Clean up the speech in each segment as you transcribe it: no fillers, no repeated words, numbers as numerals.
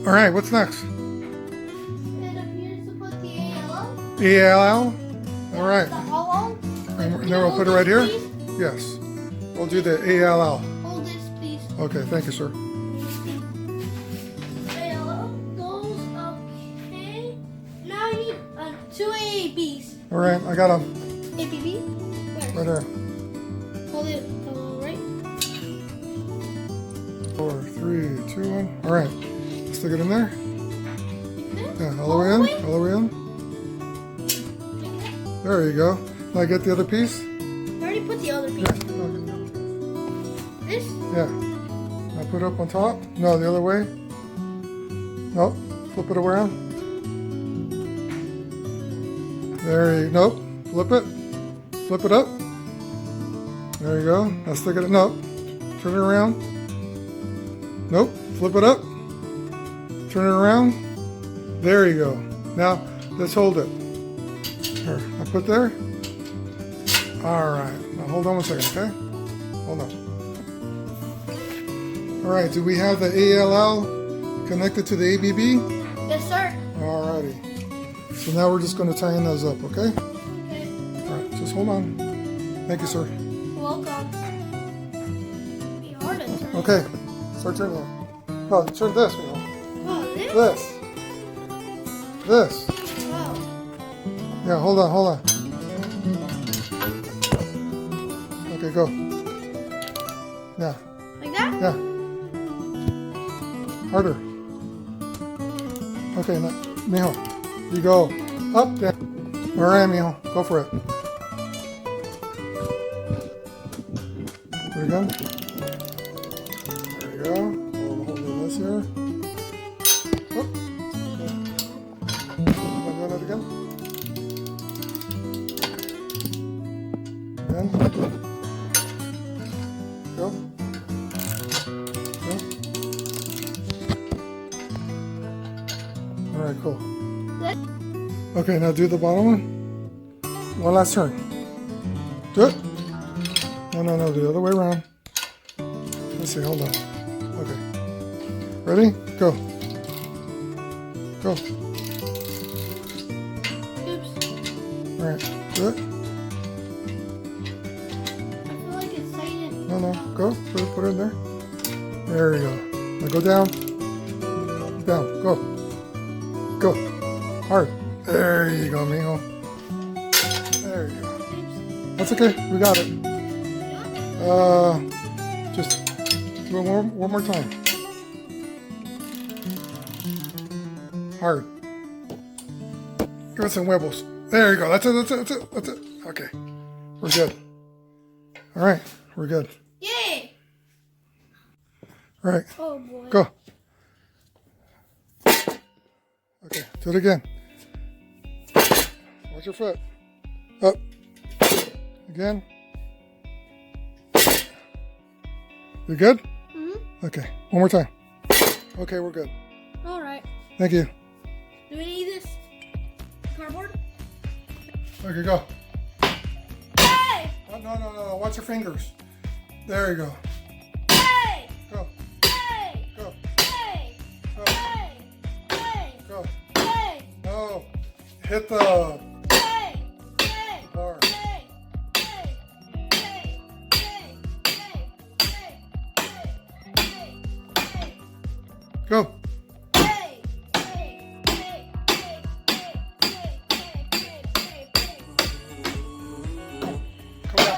All right, what's next? It appears to put the ALL. ELL. All right. The hollow. And then we'll put it right here? Yes. We'll do the ALL. Hold this, please. Okay, thank you, sir. ALL goes okay. Now I need 2 AABs. All right, I got them ABB? Where? right there. Hold it right. 4, 3, 2, 1. All right. Stick it in there. Like this? Yeah, all the way in. All the way in. Like There you go. Now get the other piece. that? I already put the other piece. Yeah. This? Yeah. Now put it up on top. No, the other way. Nope. Flip it around. There you Nope. Flip it. Flip it up. There you go. Now stick it. Nope. Turn it around. Nope. Flip it up. Turn it around. There you go. Now let's hold it. Here. I put there. All right. Now hold on one second, okay? Hold on. All right. Do we have the ALL connected to the ABB? Yes, sir. Alrighty. So now we're just going to tie in those up, okay? Okay. All right. Just hold on. Thank you, sir. Welcome. Be hard to turn. Okay. Start turning it. No, turn this. Miguel. Oh, this? This. Oh. Yeah. Hold on. Hold on. Okay. Go. Yeah. Like that? Yeah. Harder. Okay, now, Mijo, you go up there. All right, Mijo, go for it. Put it again. There you go. Hold this here. Oh. Okay. Am I doing it again? Again. Go. Go. All right, cool. Okay, now do the bottom one. One last turn. Do it. No, the other way around. Let's see, hold on. Okay. Ready? Go. Go. Oops. All right, do it. I feel like it's tight. No, go. Put it in there. There you go. Now go down. Down, go. Go. Hard. There you go, Mijo. There you go. That's okay. We got it. Just do it one more time. Hard. Give it some wibbles. There you go. That's it. Okay. We're good. All right. We're good. Yay! All right. Oh boy. Go. Okay. Do it again. Watch your foot. Up. Again. You good? Mm-hmm. Okay. One more time. Okay, we're good. All right. Thank you. Do we need this cardboard? Okay, go. Hey! Oh, no. Watch your fingers. There you go. Hey! Go. Hey! Go. Hey! Go. Hey! Hey! Go. Hey! No. Hit the Hey! Hey! bar. Hey! Hey! Hey! Hey! Hey! Hey! Go. Hey! Come on.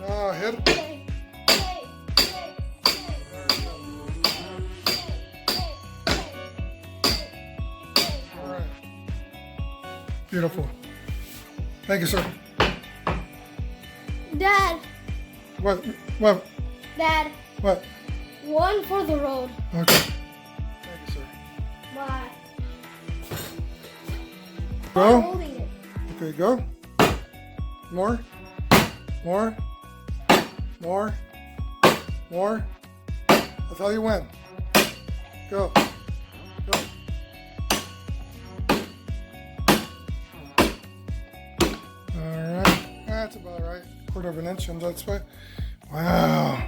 No, hit it. All right. Beautiful. Thank you, sir. Dad, What? Dad, What? one for the road. Okay. Thank you, sir. Bye. Go. I'm holding it. Okay, go. More. That's how you win. Go. Alright. That's about right. Quarter of an inch, and that's why. Wow.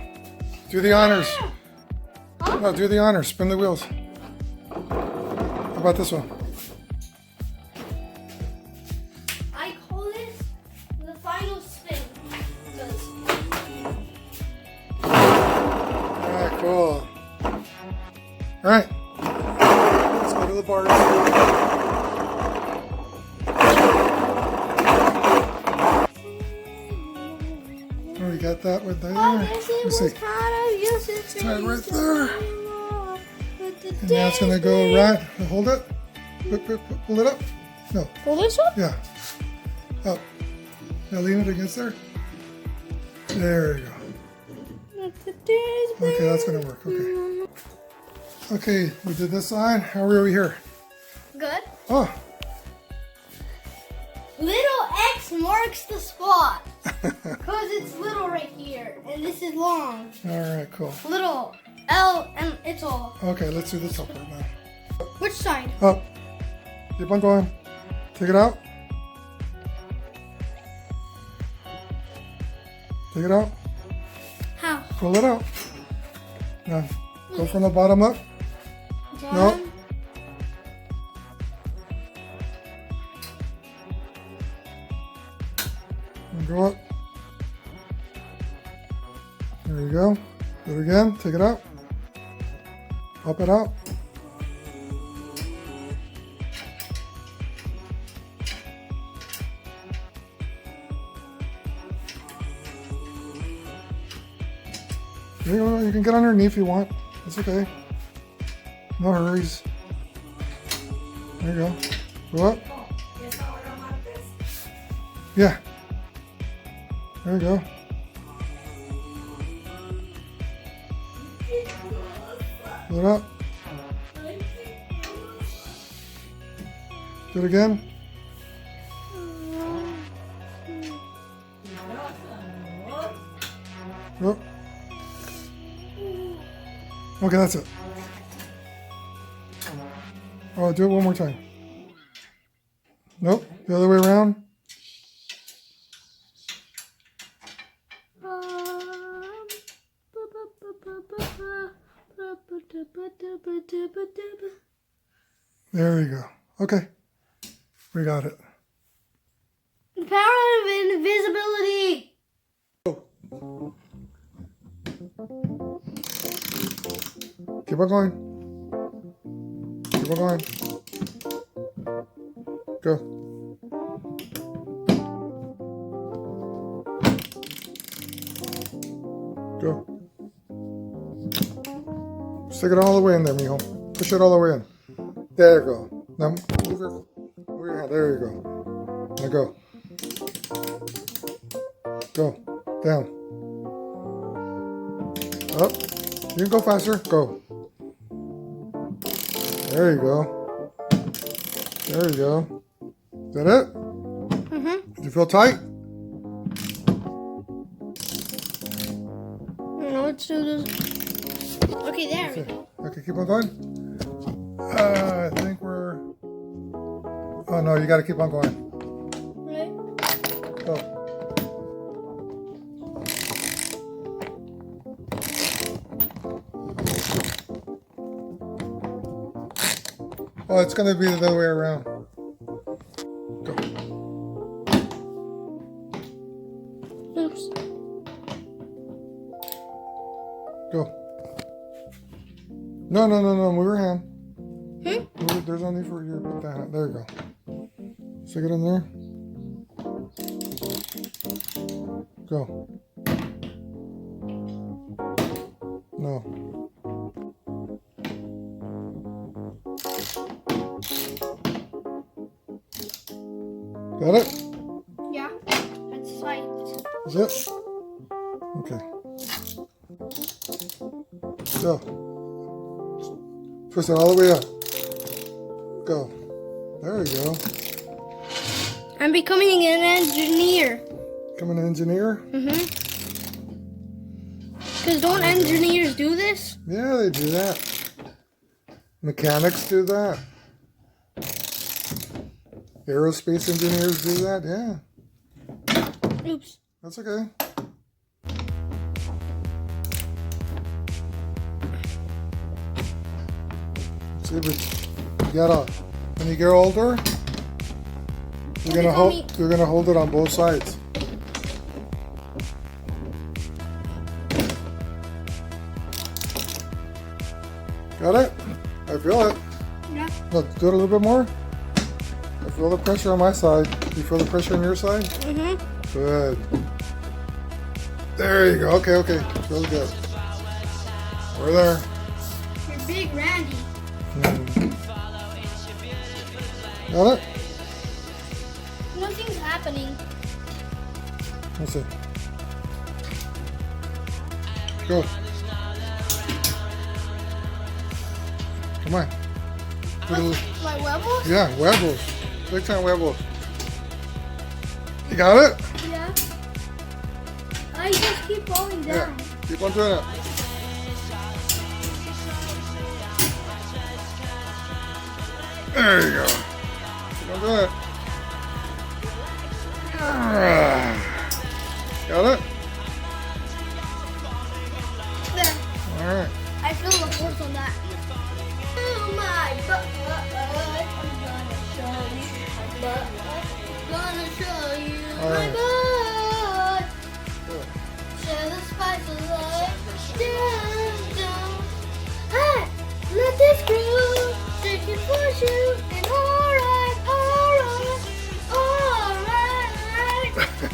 Do the honors. Huh? No, do the honors. Spin the wheels. How about this one? I call this the final spin. Alright, cool. Alright. Let's go to the bar. Oh, we got that with there. Let's see. It's tied right there. And now it's going to go right. Hold it. Pull it up. No. Pull this up? Yeah. Up. Now lean it against there. There you go. Okay, that's going to work. Okay. Okay, we did this side. How are we here? Good. Oh. Little X marks the spot. Because it's little right here. And this is long. Alright, cool. Little L and it's all. Okay, let's do this up right now. Which side? Up. Keep on going. Take it out. Take it out. How? Pull it out. Now, go from the bottom up. No. And go up. There you go. Do it again. Take it out. Pop it out. There you go. You can get underneath if you want. It's okay. No hurries. There you go. Go up. Yeah. There you go. Pull it up. Do it again. Oh. Okay, that's it. Oh, do it one more time. Nope, the other way around. There you go. Okay, we got it. The power of invisibility. Keep on going. Keep on going. Go. Go. Stick it all the way in there, mijo. Push it all the way in. There you go. Now move your hand. There you go. Now go. Go. Down. Up. You can go faster. Go. There you go. There you go. Is that it? Mm-hmm. Did you feel tight? No, let's do this. Okay, there we go. Okay, keep on going. I think we're... Oh, no, you got to keep on going. Right? Go. Oh, it's going to be the other way around. Go. Oops. Go. No, move your hand. There's no need for you to put that hand. There you go. Stick it in there. Go. No. Got it? Yeah. That's right. Is it? Okay. Go. Twist it all the way up. Go. There you go. I'm becoming an engineer. Become an engineer? Mm-hmm. Because don't engineers do this? Yeah, they do that. Mechanics do that. Aerospace engineers do that, yeah. Oops. That's okay. See, but you gotta, when you get older, you're gonna hold it on both sides. Got it? I feel it. Yeah. Look, do it a little bit more. I feel the pressure on my side. You feel the pressure on your side? Mm-hmm. Good. There you go. Okay, okay. Feels good. We're there. You're big, Randy. Got it? Nothing's happening. Let's see. Go. Come on. Like huevos? Yeah, huevos. Big time huevos. You got it? Yeah. I just keep falling down. Yeah. Keep on doing it. There you go. Keep on doing it. Got it? There. Alright. I feel the force on that. Oh my butt. I'm gonna show you my butt. I'm gonna show you All my right. butt. Good. Share the spice of life. Down, down. Hey, let this groove. Shake it for you. And alright, alright, alright.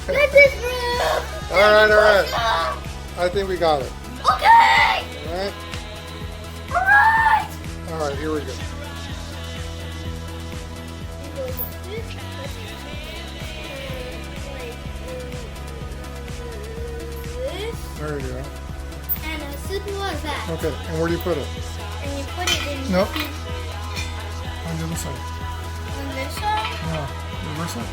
Let this groove. Alright, alright. I think we got it. Okay. Alright? Alright. Alright, here we go. There you go. And as simple as that. Okay, and where do you put it? And you put it in Nope. On the other side. on this side. No, reverse it.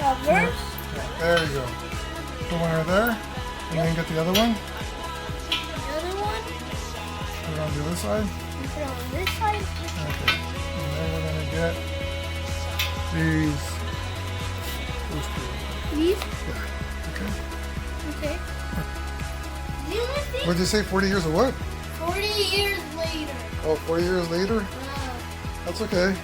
Reverse. Yeah, there you go. Put one right there, and then get the other one. The other one. Put it on the other side. You put it on this side. Okay. And then we're gonna get these. Those two. These. Yeah. Okay. Okay. The only thing. What did you say? 40 years of what? 40 years later. Oh, 40 years later? That's okay.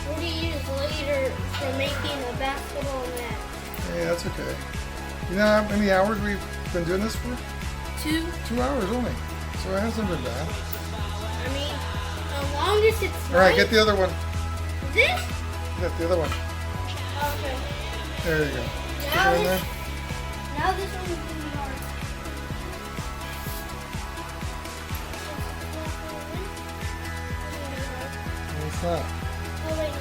40 years later from making a basketball net. Hey, that's okay. You know how many hours we've been doing this for? 2. 2 hours only. So it hasn't been bad. I mean, the longest it's. Alright, get the other one. This. Get the other one. Okay. There you go. Stick Now it in this. there. Now this one's really hard. What's that? Oh wait, no.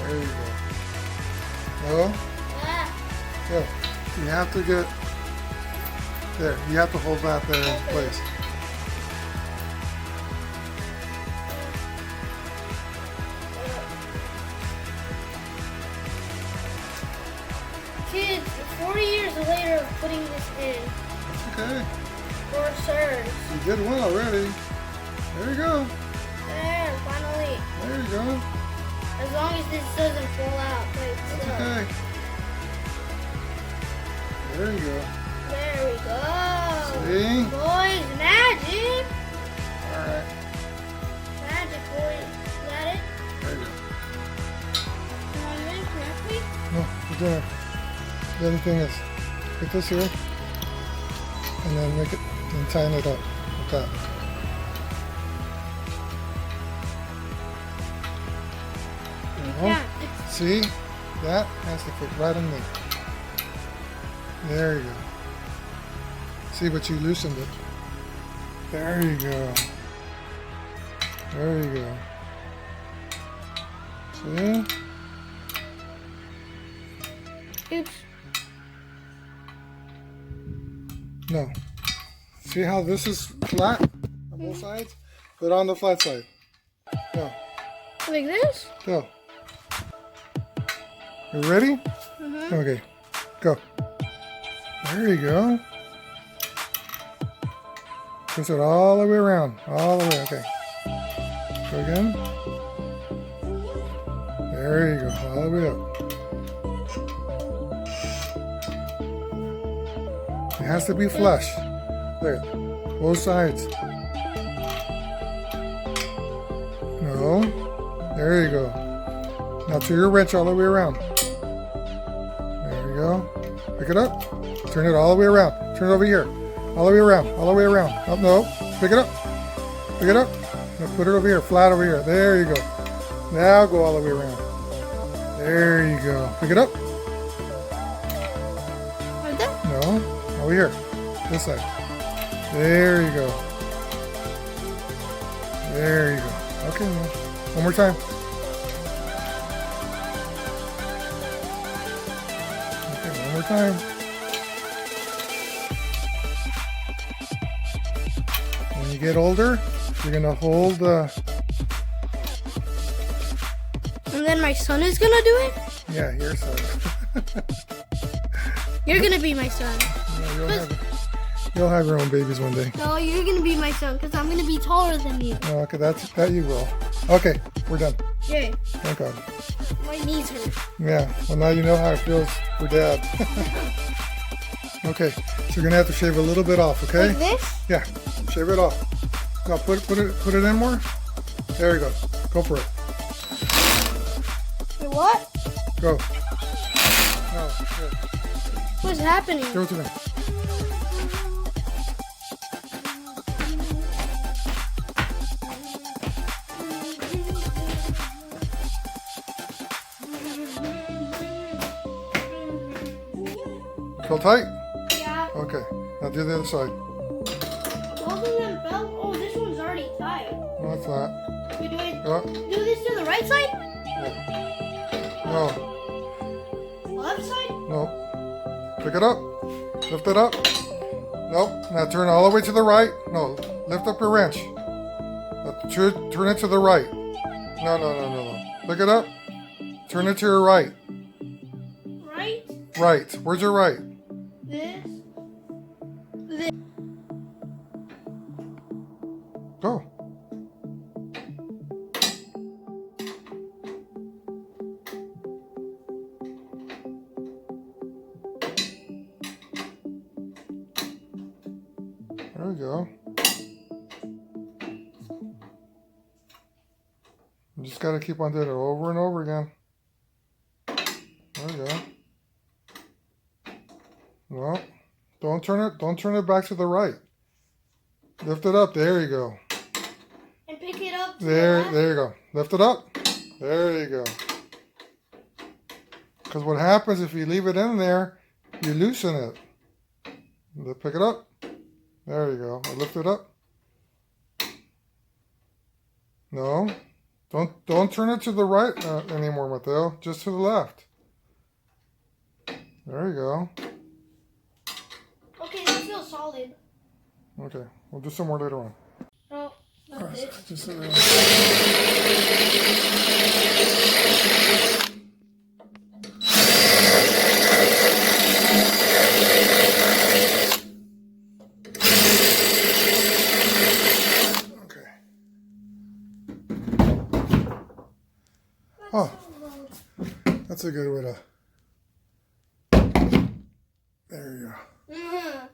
There you go. No? Ah. Go. You have to get there. You have to hold that there in place. Kids, 40 years later of putting this in. That's okay. For sirs. You did one already. There you go. There, finally. There you go. As long as this doesn't fall out. Wait, That's so. okay. There you go. There we go. See? Boys, magic. Alright. Magic, boys. Is that it? There you go. You want to connect me? No, we're doing it. The other thing is, put this here, and then make it, and tighten it up like that. Yeah. See? That has to fit right in there. There you go. See, but you loosened it. There you go. There you go. See? Oops. No. See how this is flat on both sides? Put it on the flat side. Go. Like this? Go. You ready? Mm-hmm. Okay. Go. There you go. Twist it all the way around. All the way. Okay. Go again. There you go. All the way up. It has to be flush. There. Both sides. No. There you go. Now turn your wrench all the way around. There you go. Pick it up. Turn it all the way around. Turn it over here. All the way around. All the way around. Oh, no. Pick it up. Pick it up. Now put it over here. Flat over here. There you go. Now go all the way around. There you go. Pick it up. Like that? No. Over here. This side. There you go. There you go. Okay. One more time. Okay. One more time. When you get older, you're going to hold the... And then my son is gonna do it? Yeah, your son. You're gonna be my son. No, you'll have your own babies one day. No, you're gonna be my son because I'm gonna be taller than you. Oh, okay, that you will. Okay, we're done. Yay. Thank God. My knees hurt. Yeah, well now you know how it feels for Dad. Okay, so you're gonna have to shave a little bit off, okay? Like this? Yeah, shave it off. Now put it in more. There you go. Go for it. Wait, what? Go. No, good. What's happening? Give it to me. Feel tight? Yeah. Okay. Now do the other side. Both of them fell. Oh, this one's already tight. No, it's not. We do it. Oh, Do this to the right side? no, Left side? no. Pick it up. Lift it up. Nope. Now turn all the way to the right. No. Lift up your wrench. Turn it to the right. No. Pick it up. Turn it to your right. Right? Right. Where's your right? This. Go. There we go. You just gotta keep on doing it over and over again. There we go. No, don't turn it back to the right. Lift it up. There you go. And pick it up. To There the left. you go. Lift it up. There you go. Because what happens if you leave it in there, you loosen it. Pick it up. There you go. Lift it up. No. Don't turn it to the right anymore, Mateo. Just to the left. There you go. Okay, this feels solid. Okay. We'll do some more later on. Oh, not this. Just okay. Oh, that's a good way to. There you go. Mhm.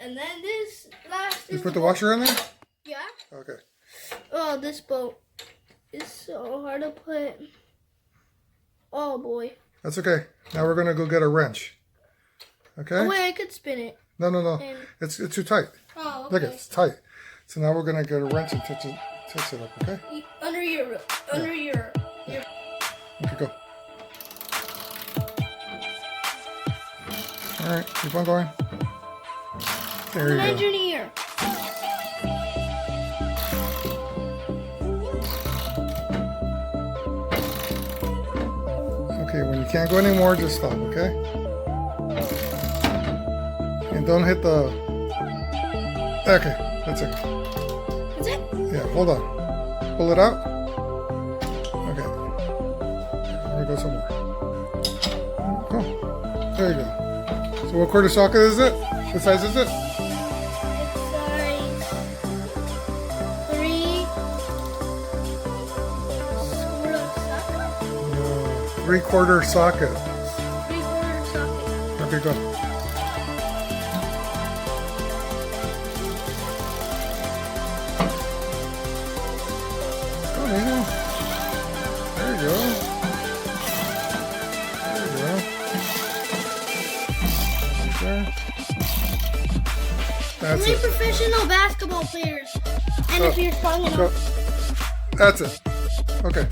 And then this last. You is put the washer in there? Yeah. Okay. Oh, this boat is so hard to put. Oh boy. That's okay. Now we're gonna go get a wrench. Okay? Oh, wait, I could spin it. No. And- It's too tight. Oh, okay. Look, it's tight. So now we're gonna get a wrench and touch it up. Okay? Under your. Okay, go. All right, keep on going. There you Behind go. your ear. Okay, when you can't go anymore, just stop. Okay? And don't hit the. Okay, that's it. That's it? Yeah, hold on. Pull it out. Okay. Let me go some more. Go. There you go. So what quarter socket is it? What size is it? It's size 3 sort of socket. No, 3/4 socket. 3/4 socket. Okay, go. That's Only it. professional basketball players. And if you're strong Go. enough. That's it. Okay.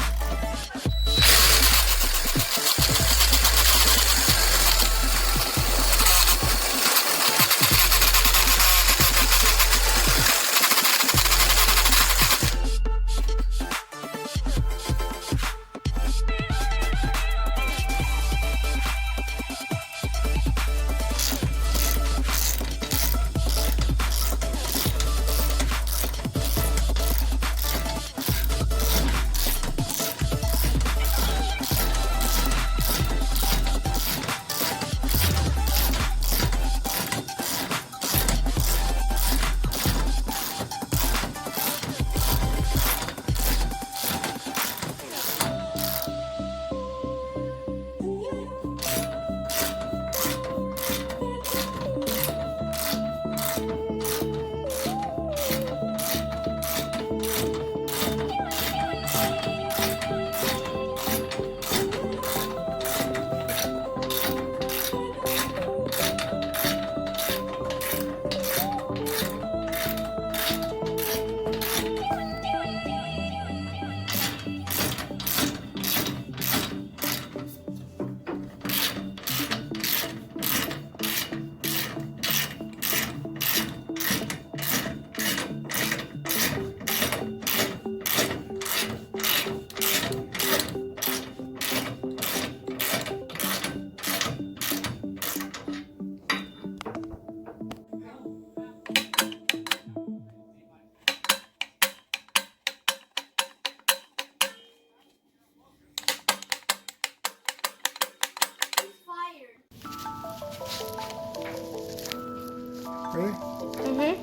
Ready?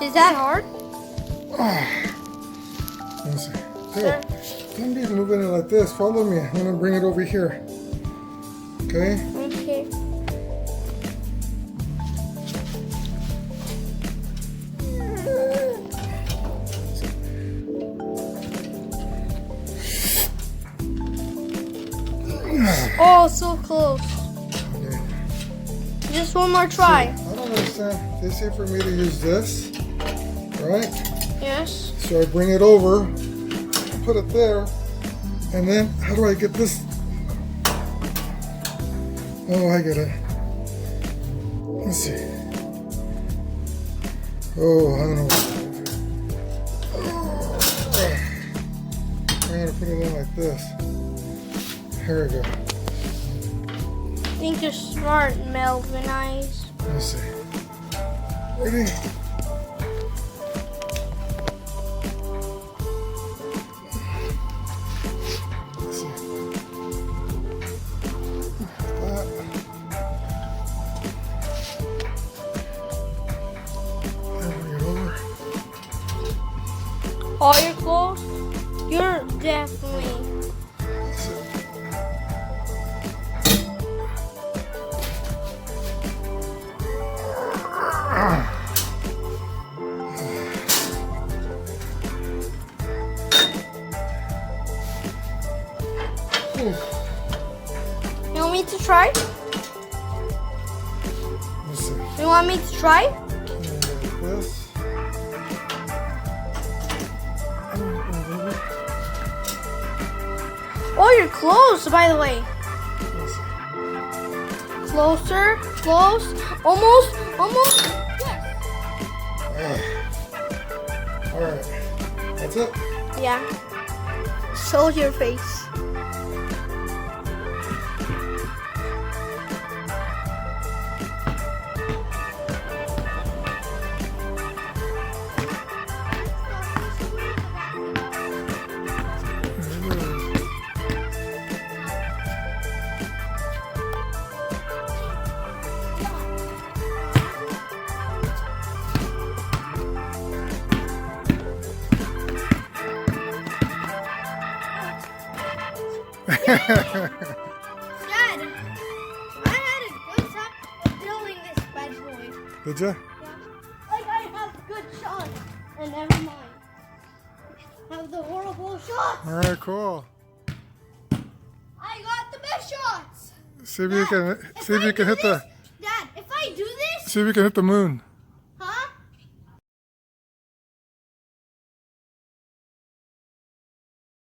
Is that hard? Let's see. Hey, don't be moving it like this. Follow me. I'm gonna bring it over here. Okay? Okay. Oh, so close. Okay. Just one more try. I don't understand. They say for me to use this, right? Yes. So I bring it over, put it there, and then how do I get this? Oh, I get it. Let's see. Oh, I don't know. I'm gonna put it in like this. Here we go. I think you're smart, Melvin Eyes. Let's see. Ready? Let's see. Bring it over. Oh, you're close? You're definitely. That's it. You want me to try? Let's see. You want me to try? Like this. Oh, you're close, by the way. Let's see. Closer, close, almost, almost. Yes. All right. That's it. Yeah. Show your face. Dad, I had a good time building this bad boy. Did ya? Yeah. Like I have good shots, and never mind. I have the horrible shots. All right, cool. I got the best shots. See if you can hit the Dad, if I do this, see if you can hit the moon.